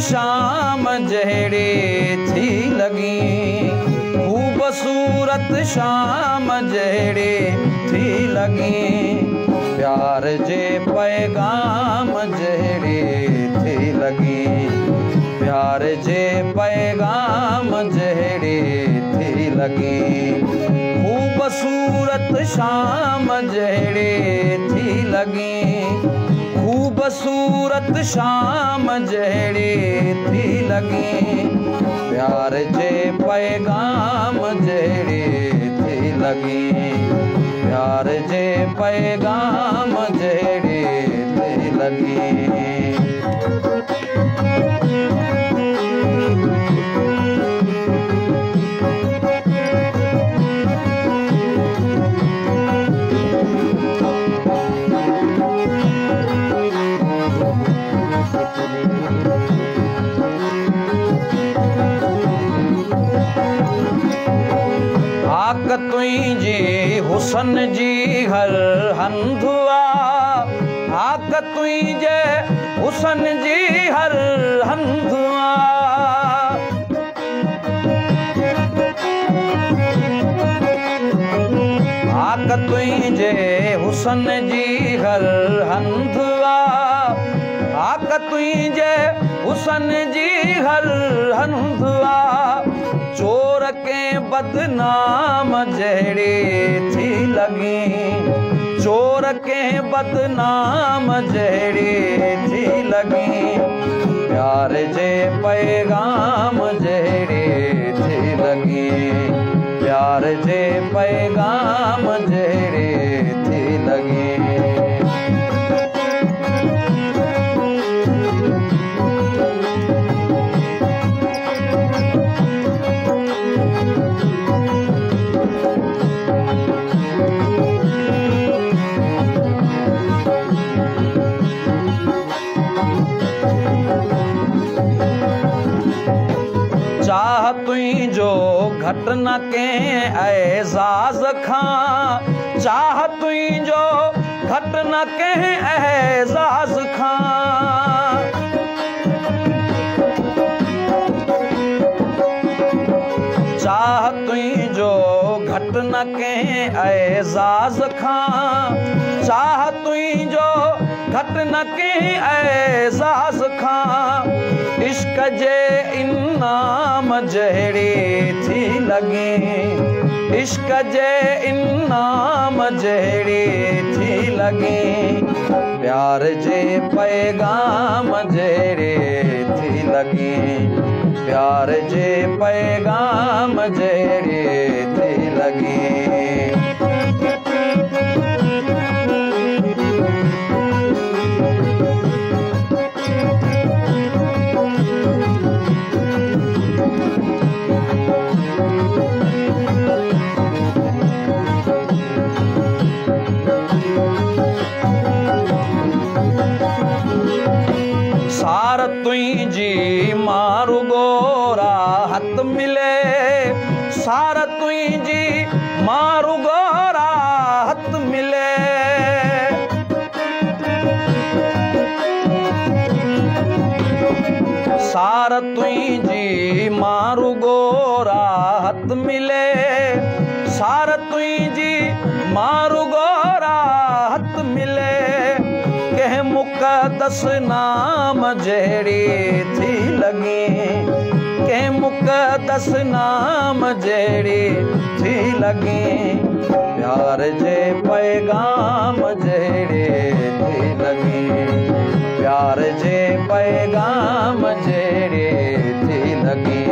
शाम जहिड़े थी लॻी, ख़ूबसूरत शाम जहिड़े थी लॻी, प्यार जे पैगाम जहिड़े थी लॻी, प्यार जे पैगाम जहिड़े थी लॻी, ख़ूबसूरत शाम जहिड़े थी लॻी, ख़ूबसूरत शाम जहिड़े थी लॻी, प्यार जे पैगाम जहिड़े थी लॻी, प्यार जे पैगाम जहिड़े थी लॻी। आक तुंहिंजी हुसन जी हर हंधु आ, आक तुंहिंजे हुसन जी हर हंधु आ, आक तुंहिंजे हुसन जी हर हंधु आ, आक तुंहिंजे हुसन जी हर हंधु आ, चोर के बदनाम जहिड़े थी लॻी, चोर के बदनाम जहिड़े थी लॻी, प्यार जे पैगाम जहिड़े थी लॻी, प्यार जे पैगाम जहिड़े थी लॻी। चाह तुंहिंजो घटि न कंहिं एज़ाज़ खां, चाह तुंहिंजो घटि न कंहिं एज़ाज़ खां, चाह तुंहिंजो घटि न कंहिं एज़ाज़ खां, चाह तुंहिंजो घटि न कंहिं एज़ाज़ खां, इश्क जे इनाम जहिड़े थी लॻी, इश्क जे इनाम जहिड़े थी लॻी, प्यार जे पैगाम जहिड़े थी लॻी, प्यार जे पैगाम जहिड़े थी लॻी। सार तुंहिंजी मारू गोरा हथ मिले, सार तुंहिंजी मारू गोरा हथ मिले, सार तुंहिंजी मारू गोरा हथ मिले, सार तुंहिंजी मारू गोरा हथ मिले, कंहिं मुक़दस नाम जहिड़े थी लॻी, कंहिं मुक़दस नाम जहिड़े थी लॻी, प्यार जे पैगाम जहिड़े थी लॻी, प्यार जे पैगाम जहिड़े थी लॻी।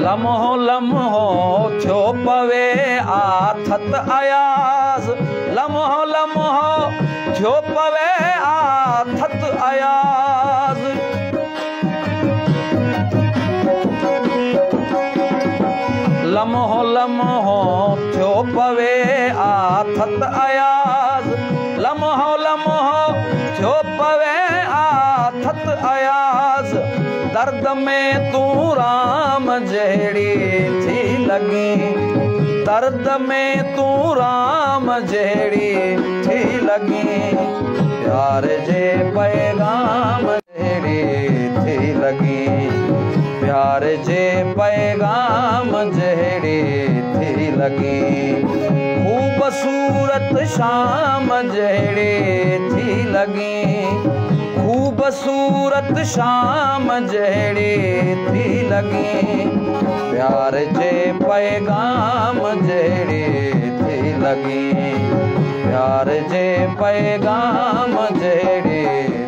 लम्हो लम्हो थियो पवे आथत अयाज़, लम्हो लम्हो थियो पवे आथत अयाज़, लम्हो लम्हो थियो पवे आथत अयाज़, लम्हो लम्हो थियो पवे आथत अयाज़ दर्द में तू राम जहिड़ी थी लगी दर्द में तू राम जहिड़ी थी लगी प्यार जे पैगाम जहिड़ी थी लगी प्यार जे पैगाम जहिड़ी थी लगी खूबसूरत शाम जहिड़ी थी लगी खूबसूरत शाम जहिड़ी थी लगी प्यार जे पैगाम जहिड़ी थी लगी प्यार जे पैगाम जहिड़ी